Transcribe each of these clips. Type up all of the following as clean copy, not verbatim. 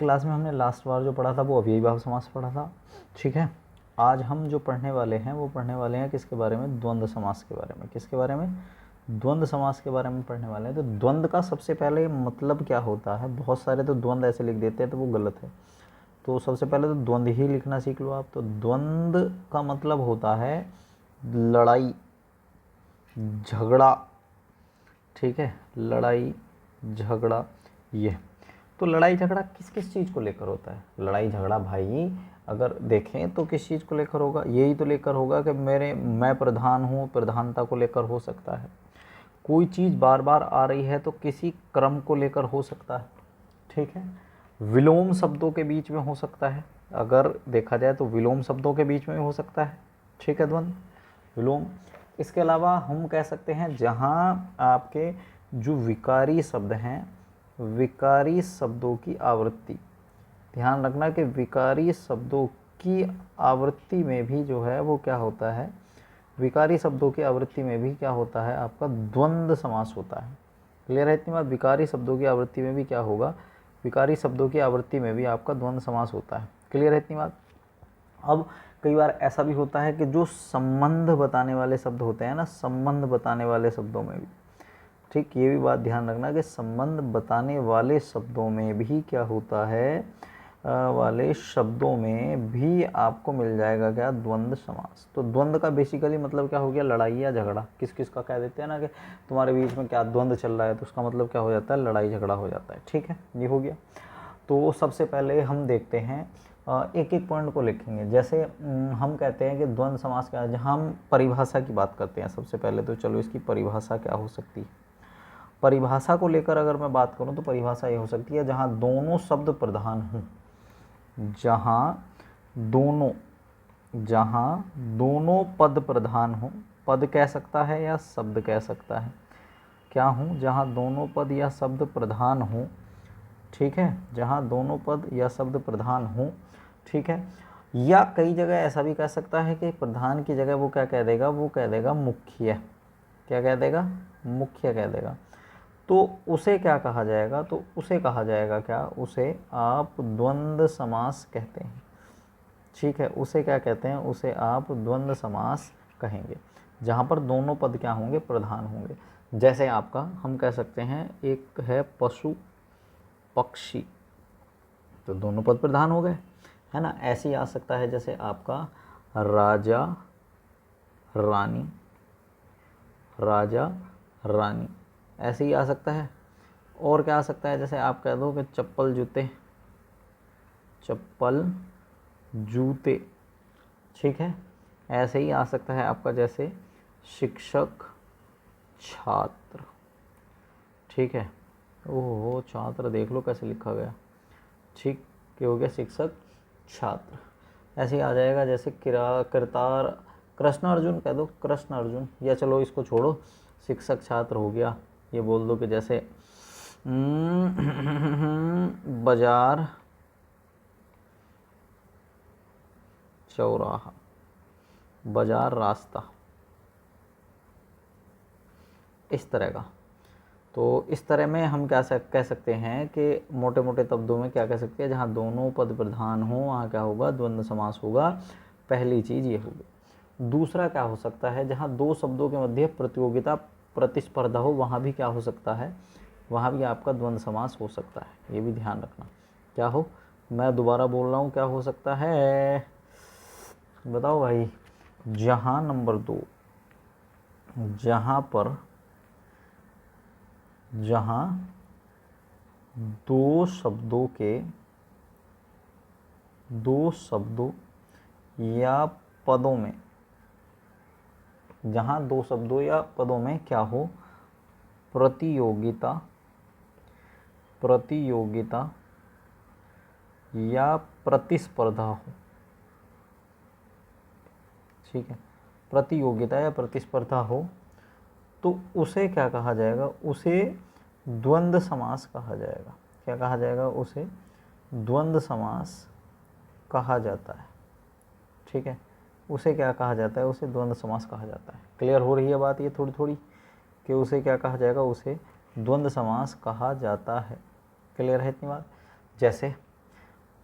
Class में हमने last बार जो पढ़ा था वो अव्ययी भाव समास पढ़ा था, ठीक है। आज हम जो पढ़ने वाले हैं वो पढ़ने वाले हैं किसके बारे में, द्वंद्व समास के बारे में। किसके बारे में, द्वंद्व समास के बारे में पढ़ने वाले हैं। तो द्वंद्व का सबसे पहले मतलब क्या होता है, बहुत सारे तो द्वंद्व ऐसे लिख देते हैं तो वो गलत है, तो सबसे पहले तो द्वंद्व ही लिखना सीख लो आप। तो द्वंद्व का मतलब होता है लड़ाई झगड़ा, ठीक है, लड़ाई झगड़ा। ये तो लड़ाई झगड़ा किस किस चीज़ को लेकर होता है, लड़ाई झगड़ा भाई अगर देखें तो किस चीज़ को लेकर होगा, यही तो लेकर होगा कि मैं प्रधान हूँ, प्रधानता को लेकर हो सकता है। कोई चीज़ बार बार आ रही है तो किसी क्रम को लेकर हो सकता है, ठीक है। विलोम शब्दों के बीच में हो सकता है, अगर देखा जाए तो विलोम शब्दों के बीच में हो सकता है, ठीक है, द्वंद्व विलोम। इसके अलावा हम कह सकते हैं जहाँ आपके जो विकारी शब्द हैं, विकारी शब्दों की आवृत्ति, ध्यान रखना कि विकारी शब्दों की आवृत्ति में भी जो है वो क्या होता है, विकारी शब्दों की आवृत्ति में भी क्या होता है, आपका द्वंद्व समास होता है। क्लियर है इतनी बात, विकारी शब्दों की आवृत्ति में भी क्या होगा, विकारी शब्दों की आवृत्ति में भी आपका द्वंद्व समास होता है। क्लियर है इतनी बात। अब कई बार ऐसा भी होता है कि जो संबंध बताने वाले शब्द होते हैं ना, संबंध बताने वाले शब्दों में भी, ठीक, ये भी बात ध्यान रखना कि संबंध बताने वाले शब्दों में भी क्या होता है, वाले शब्दों में भी आपको मिल जाएगा क्या, द्वंद्व समास। तो द्वंद्व का बेसिकली मतलब क्या हो गया, लड़ाई या झगड़ा। किस किस का कह देते हैं ना कि तुम्हारे बीच में क्या द्वंद्व चल रहा है, तो उसका मतलब क्या हो जाता है, लड़ाई झगड़ा हो जाता है, ठीक है, ये हो गया। तो सबसे पहले हम देखते हैं, एक एक पॉइंट को लिखेंगे। जैसे हम कहते हैं कि द्वंद्व समास क्या है, जहाँ हम परिभाषा की बात करते हैं सबसे पहले, तो चलो इसकी परिभाषा क्या हो सकती है। परिभाषा को लेकर अगर मैं बात करूं तो परिभाषा ये हो सकती है जहाँ दोनों शब्द प्रधान हों, जहाँ दोनों पद प्रधान हों, पद कह सकता है या शब्द कह सकता है, क्या हूँ, जहाँ दोनों पद या शब्द प्रधान हों, ठीक है, जहाँ दोनों पद या शब्द प्रधान हों, ठीक है। या कई जगह ऐसा भी कह सकता है कि प्रधान की जगह वो क्या कह देगा, वो कह देगा मुख्य, क्या कह देगा, मुख्य कह देगा। तो उसे क्या कहा जाएगा, तो उसे कहा जाएगा क्या, उसे आप द्वंद्व समास कहते हैं, ठीक है, उसे क्या कहते हैं, उसे आप द्वंद्व समास कहेंगे, जहाँ पर दोनों पद क्या होंगे, प्रधान होंगे। जैसे आपका हम कह सकते हैं एक है पशु पक्षी, तो दोनों पद प्रधान हो गए, है ना। ऐसे ही आ सकता है जैसे आपका राजा रानी, राजा रानी, ऐसे ही आ सकता है। और क्या आ सकता है, जैसे आप कह दो कि चप्पल जूते, चप्पल जूते, ठीक है। ऐसे ही आ सकता है आपका जैसे शिक्षक छात्र, ठीक है। ओहो, छात्र देख लो कैसे लिखा गया, ठीक, क्या हो गया, शिक्षक छात्र। ऐसे ही आ जाएगा जैसे किरतार, कृष्ण अर्जुन कह दो, कृष्ण अर्जुन, या चलो इसको छोड़ो, शिक्षक छात्र हो गया, ये बोल दो कि जैसे बाजार चौराहा, बाजार रास्ता, इस तरह का। तो इस तरह में हम क्या कह सकते हैं कि मोटे मोटे शब्दों में क्या कह सकते हैं, जहाँ दोनों पद प्रधान हो वहाँ क्या होगा, द्वंद्व समास होगा। पहली चीज़ ये होगी। दूसरा क्या हो सकता है, जहाँ दो शब्दों के मध्य प्रतियोगिता प्रतिस्पर्धा हो, वहाँ भी क्या हो सकता है, वहाँ भी आपका द्वंद्व समास हो सकता है, ये भी ध्यान रखना। क्या हो, मैं दोबारा बोल रहा हूँ, क्या हो सकता है, बताओ भाई। जहाँ नंबर 2, जहाँ पर, जहाँ दो शब्दों या पदों में, जहाँ दो शब्दों या पदों में क्या हो, प्रतियोगिता या प्रतिस्पर्धा हो, ठीक है, प्रतियोगिता या प्रतिस्पर्धा हो, तो उसे क्या कहा जाएगा, उसे द्वंद्व समास कहा जाएगा। क्या कहा जाएगा, उसे द्वंद्व समास कहा जाता है, ठीक है। उसे क्या कहा जाता है, उसे द्वंद्व समास कहा जाता है। क्लियर हो रही है बात ये थोड़ी थोड़ी, कि उसे क्या कहा जाएगा, उसे द्वंद्व समास कहा जाता है। क्लियर है इतनी बात। जैसे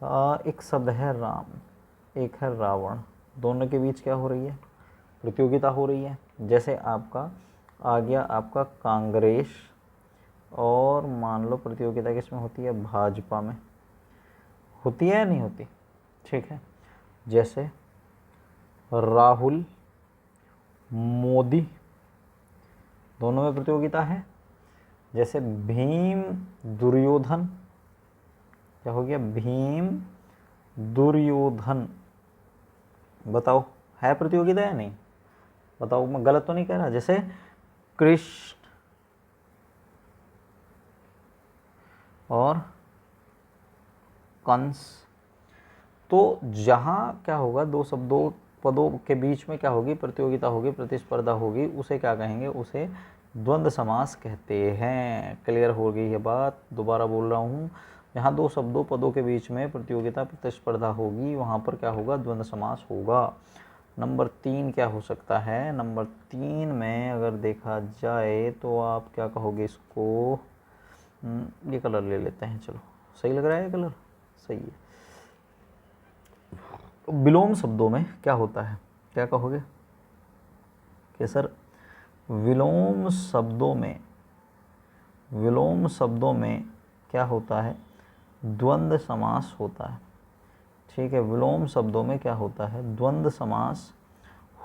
एक शब्द है राम, एक है रावण, दोनों के बीच क्या हो रही है, प्रतियोगिता हो रही है। जैसे आपका आ गया आपका कांग्रेस, और मान लो प्रतियोगिता किसमें होती है, भाजपा में होती है या नहीं होती, ठीक है। जैसे राहुल मोदी, दोनों में प्रतियोगिता है। जैसे भीम दुर्योधन, क्या हो गया, भीम दुर्योधन, बताओ है प्रतियोगिता या नहीं, बताओ मैं गलत तो नहीं कह रहा। जैसे कृष्ण और कंस, तो जहाँ क्या होगा, दो शब्दों पदों के बीच में क्या होगी, प्रतियोगिता होगी, प्रतिस्पर्धा होगी, उसे क्या कहेंगे, उसे द्वंद्व समास कहते हैं। क्लियर हो गई है बात, दोबारा बोल रहा हूँ, जहाँ दो शब्दों पदों के बीच में प्रतियोगिता प्रतिस्पर्धा होगी, वहाँ पर क्या होगा, द्वंद्व समास होगा। नंबर 3 क्या हो सकता है, नंबर 3 में अगर देखा जाए तो आप क्या कहोगे इसको, ये कलर ले लेते हैं, चलो सही लग रहा है ये कलर, सही है। विलोम शब्दों में क्या होता है, क्या कहोगे कि सर विलोम शब्दों में क्या होता है, द्वंद्व समास होता है, ठीक है। विलोम शब्दों में क्या होता है, द्वंद्व समास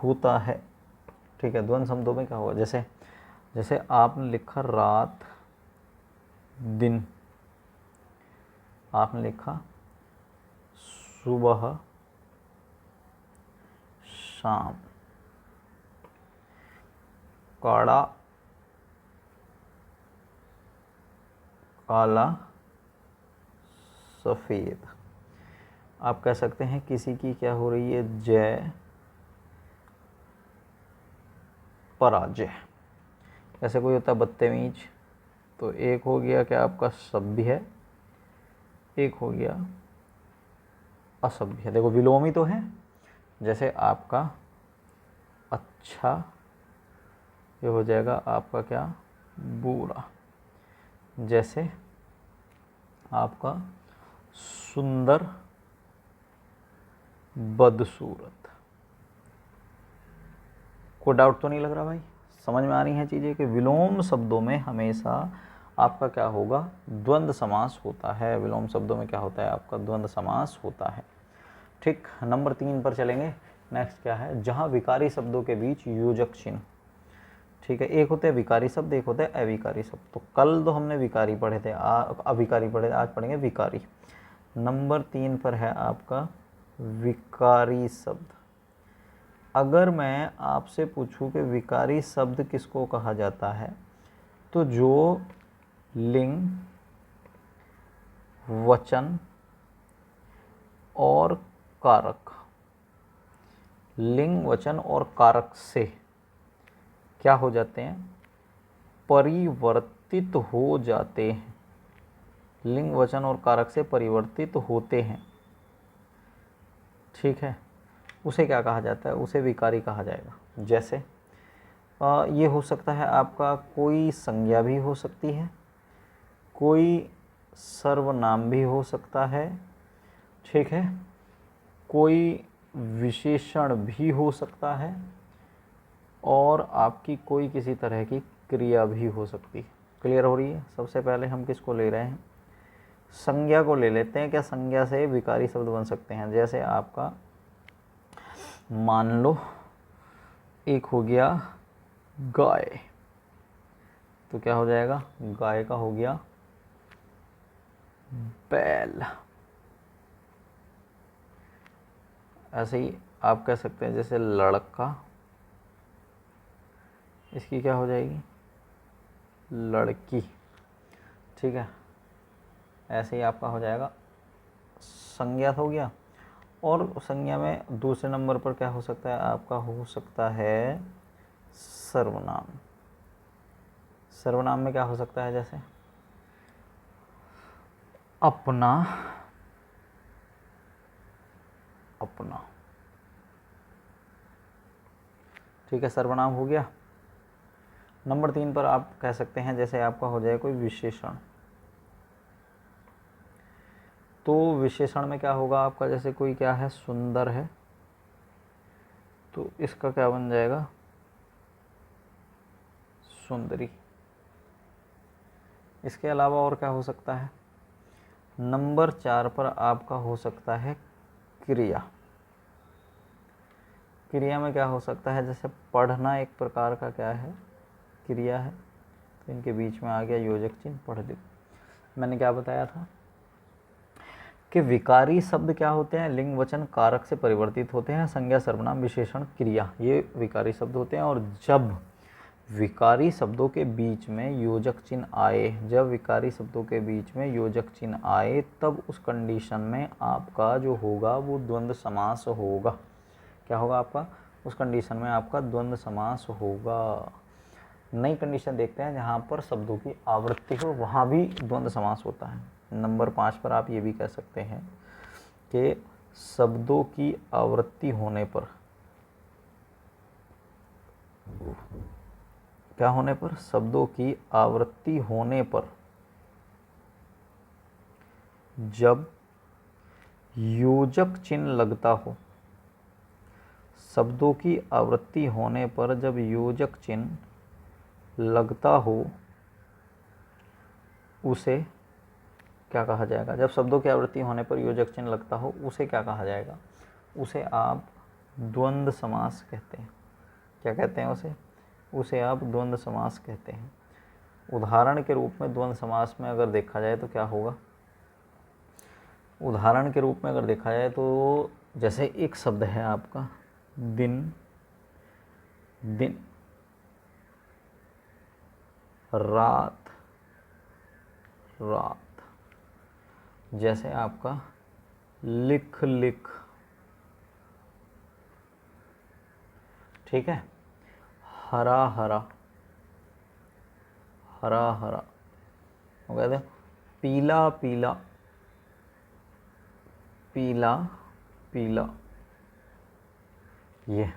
होता है, ठीक है। द्वंद्व शब्दों में क्या होगा, जैसे आपने लिखा रात दिन, आपने लिखा सुबह शाम, काड़ा काला सफ़ेद। आप कह सकते हैं किसी की क्या हो रही है, जय पराजय। ऐसे कोई होता है बदतमीज, तो एक हो गया क्या आपका सभ्य है, एक हो गया असभ्य। देखो विलोमी तो है, जैसे आपका अच्छा, ये हो जाएगा आपका क्या, बुरा। जैसे आपका सुंदर बदसूरत। कोई डाउट तो नहीं लग रहा भाई, समझ में आ रही हैं चीज़ें कि विलोम शब्दों में हमेशा आपका क्या होगा, द्वंद्व समास होता है। विलोम शब्दों में क्या होता है, आपका द्वंद्व समास होता है, ठीक। नंबर 3 पर चलेंगे। नेक्स्ट क्या है, जहाँ विकारी शब्दों के बीच योजक चिन्ह, ठीक है। एक होते हैं विकारी शब्द, एक होते हैं अविकारी शब्द। तो कल तो हमने विकारी पढ़े थे, अविकारी पढ़े थे, आज पढ़ेंगे विकारी। नंबर 3 पर है आपका विकारी शब्द। अगर मैं आपसे पूछूं कि विकारी शब्द किसको कहा जाता है, तो जो लिंग वचन और कारक, लिंग वचन और कारक से क्या हो जाते हैं, परिवर्तित हो जाते हैं। लिंग वचन और कारक से परिवर्तित होते हैं, ठीक है, उसे क्या कहा जाता है, उसे विकारी कहा जाएगा। जैसे ये हो सकता है आपका कोई संज्ञा भी हो सकती है, कोई सर्वनाम भी हो सकता है, ठीक है, कोई विशेषण भी हो सकता है, और आपकी कोई किसी तरह की क्रिया भी हो सकती है। क्लियर हो रही है। सबसे पहले हम किसको ले रहे हैं, संज्ञा को ले लेते हैं। क्या संज्ञा से विकारी शब्द बन सकते हैं, जैसे आपका मान लो एक हो गया गाय, तो क्या हो जाएगा, गाय का हो गया बैल। ऐसे ही आप कह सकते हैं जैसे लड़का, इसकी क्या हो जाएगी, लड़की, ठीक है। ऐसे ही आपका हो जाएगा संज्ञा हो गया। और संज्ञा में दूसरे नंबर पर क्या हो सकता है, आपका हो सकता है सर्वनाम। सर्वनाम में क्या हो सकता है, जैसे अपना, अपना, ठीक है, सर्वनाम हो गया। नंबर 3 पर आप कह सकते हैं जैसे आपका हो जाए कोई विशेषण, तो विशेषण में क्या होगा आपका, जैसे कोई क्या है, सुंदर है, तो इसका क्या बन जाएगा, सुंदरी। इसके अलावा और क्या हो सकता है, नंबर 4 पर आपका हो सकता है क्रिया। क्रिया में क्या हो सकता है, जैसे पढ़ना एक प्रकार का क्या है, क्रिया है, तो इनके बीच में आ गया योजक चिन्ह पढ़ लिख। मैंने क्या बताया था कि विकारी शब्द क्या होते हैं, लिंग वचन कारक से परिवर्तित होते हैं, संज्ञा सर्वनाम विशेषण क्रिया, ये विकारी शब्द होते हैं। और जब विकारी शब्दों के बीच में योजक चिन्ह आए, जब विकारी शब्दों के बीच में योजक चिन्ह आए, तब उस कंडीशन में आपका जो होगा वो द्वंद्व समास होगा। क्या होगा आपका, उस कंडीशन में आपका द्वंद्व समास होगा। नई कंडीशन देखते हैं जहाँ पर शब्दों की आवृत्ति हो, वहाँ भी द्वंद्व समास होता है। नंबर 5 पर आप ये भी कह सकते हैं कि शब्दों की आवृत्ति होने पर, क्या होने पर, शब्दों की आवृत्ति होने पर जब योजक चिन्ह लगता हो, शब्दों की आवृत्ति होने पर जब योजक चिन्ह लगता हो, उसे क्या कहा जाएगा, जब शब्दों की आवृत्ति होने पर योजक चिन्ह लगता हो, उसे क्या कहा जाएगा, उसे आप द्वंद्व समास कहते हैं। क्या कहते हैं उसे आप द्वंद्व समास कहते हैं। उदाहरण के रूप में द्वंद्व समास में अगर देखा जाए तो क्या होगा, उदाहरण के रूप में अगर देखा जाए तो जैसे एक शब्द है आपका दिन, दिन, रात, रात, जैसे आपका लिख, लिख, ठीक है, हरा, हरा, हरा, हरा, वो कहते हैं पीला, पीला, पीला, पीला, ये,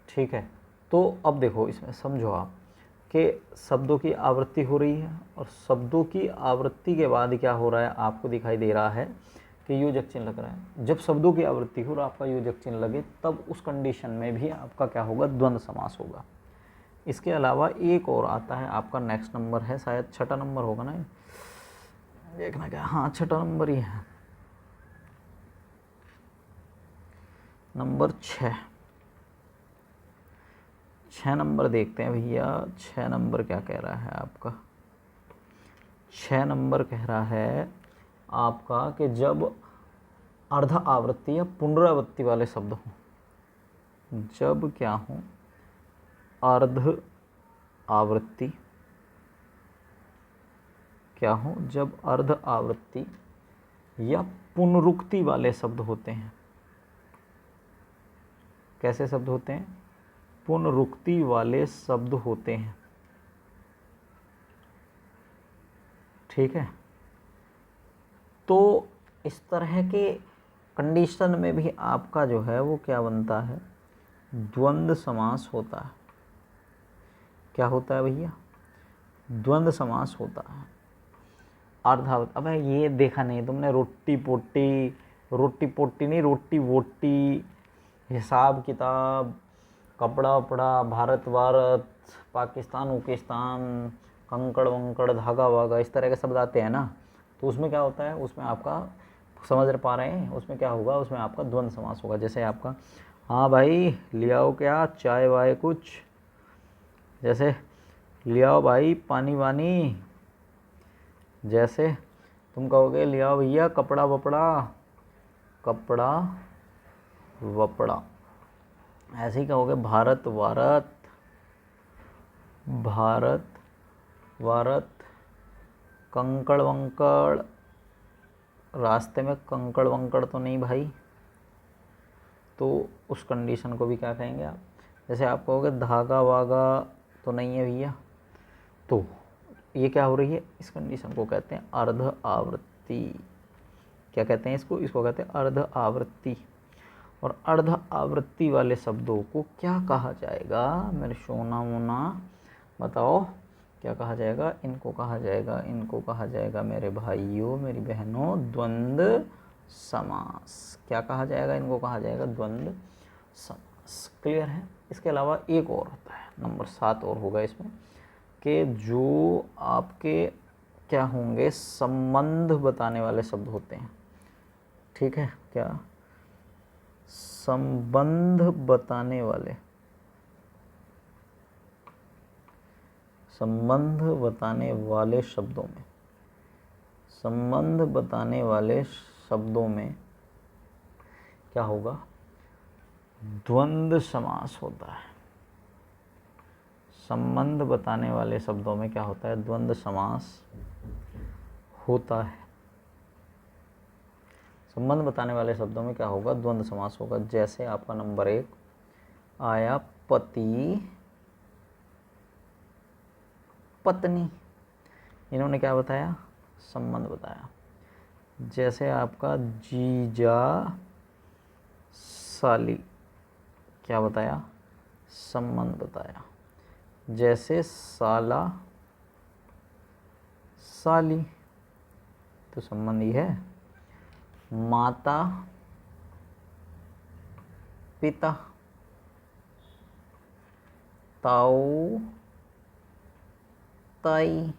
ठीक है। तो अब देखो इसमें समझो आप कि शब्दों की आवृत्ति हो रही है, और शब्दों की आवृत्ति के बाद क्या हो रहा है, आपको दिखाई दे रहा है कि योजक चिन्ह लग रहा है। जब शब्दों की आवृत्ति हो और आपका योजक चिन्ह लगे, तब उस कंडीशन में भी आपका क्या होगा, द्वंद्व समास होगा। इसके अलावा एक और आता है आपका, नेक्स्ट नंबर है, शायद छठा नंबर होगा ना, देखना क्या, हाँ छठा नंबर ही है, नंबर 6 नंबर देखते हैं भैया। 6 नंबर क्या कह रहा है आपका, 6 नंबर कह रहा है आपका कि जब अर्ध आवृत्ति या पुनरावृत्ति वाले शब्द हों, जब क्या हो, अर्ध आवृत्ति, क्या हो, जब अर्ध आवृत्ति या पुनरुक्ति वाले शब्द होते हैं। कैसे शब्द होते हैं, पुनरुक्ति वाले शब्द होते हैं, ठीक है। तो इस तरह के कंडीशन में भी आपका जो है वो क्या बनता है, द्वंद्व समास होता है। क्या होता है भैया, द्वंद्व समास होता है। अर्धावत, अब ये देखा नहीं तुमने, रोटी पोटी, रोटी पोटी नहीं, रोटी वोटी, हिसाब किताब, कपड़ा वपड़ा, भारत भारत, पाकिस्तान उकिस्तान, कंकड़ वंकड़, धागा वागा, इस तरह के शब्द आते हैं ना, तो उसमें क्या होता है, उसमें आपका, समझ पा रहे हैं, उसमें क्या होगा, उसमें आपका द्वंद्व समास होगा। जैसे आपका, हाँ भाई ले आओ क्या चाय वाय कुछ, जैसे ले आओ भाई पानी वानी, जैसे तुम कहोगे ले आओ भैया कपड़ा वपड़ा, कपड़ा वपड़ा, ऐसे ही कहोगे भारत भारत, भारत भारत, कंकड़ वंकड़, रास्ते में कंकड़ वंकड़ तो नहीं भाई, तो उस कंडीशन को भी क्या कहेंगे आप। जैसे आप कहोगे धागा वागा तो नहीं है भैया, तो ये क्या हो रही है, इस कंडीशन को कहते हैं अर्ध आवृत्ति। क्या कहते हैं इसको, इसको कहते हैं अर्ध आवृत्ति। और अर्ध आवृत्ति वाले शब्दों को क्या कहा जाएगा, मेरे सोना मोना बताओ, क्या कहा जाएगा? इनको कहा जाएगा, इनको कहा जाएगा मेरे भाइयों मेरी बहनों द्वंद्व समास। क्या कहा जाएगा? इनको कहा जाएगा द्वंद्व समास। क्लियर है? इसके अलावा एक और होता है, नंबर 7 और होगा इसमें, कि जो आपके क्या होंगे, संबंध बताने वाले शब्द होते हैं। ठीक है? क्या? संबंध बताने वाले, संबंध बताने वाले शब्दों में, संबंध बताने वाले शब्दों में क्या होगा? द्वंद्व समास होता है। संबंध बताने वाले शब्दों में क्या होता है? द्वंद्व समास होता है। संबंध बताने वाले शब्दों में क्या होगा? द्वंद्व समास होगा। जैसे आपका नंबर 1 आया पति पत्नी, इन्होंने क्या बताया? संबंध बताया। जैसे आपका जीजा साली, क्या बताया? संबंध बताया। जैसे साला साली, तो संबंध ही है। माता पिता, ताऊ ताई,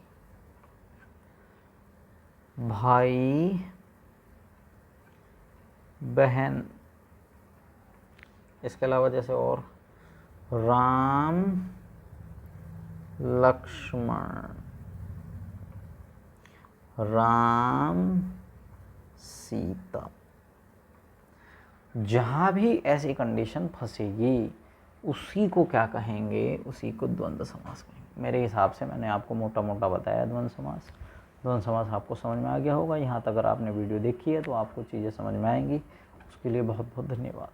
भाई बहन। इसके अलावा जैसे और राम लक्ष्मण, राम सीता। जहाँ भी ऐसी कंडीशन फंसेगी उसी को क्या कहेंगे? उसी को द्वंद्व समास कहेंगे। मेरे हिसाब से मैंने आपको मोटा मोटा बताया द्वंद्व समास। द्वंद्व समास आपको समझ में आ गया होगा। यहाँ तक अगर आपने वीडियो देखी है तो आपको चीज़ें समझ में आएंगी। उसके लिए बहुत बहुत धन्यवाद।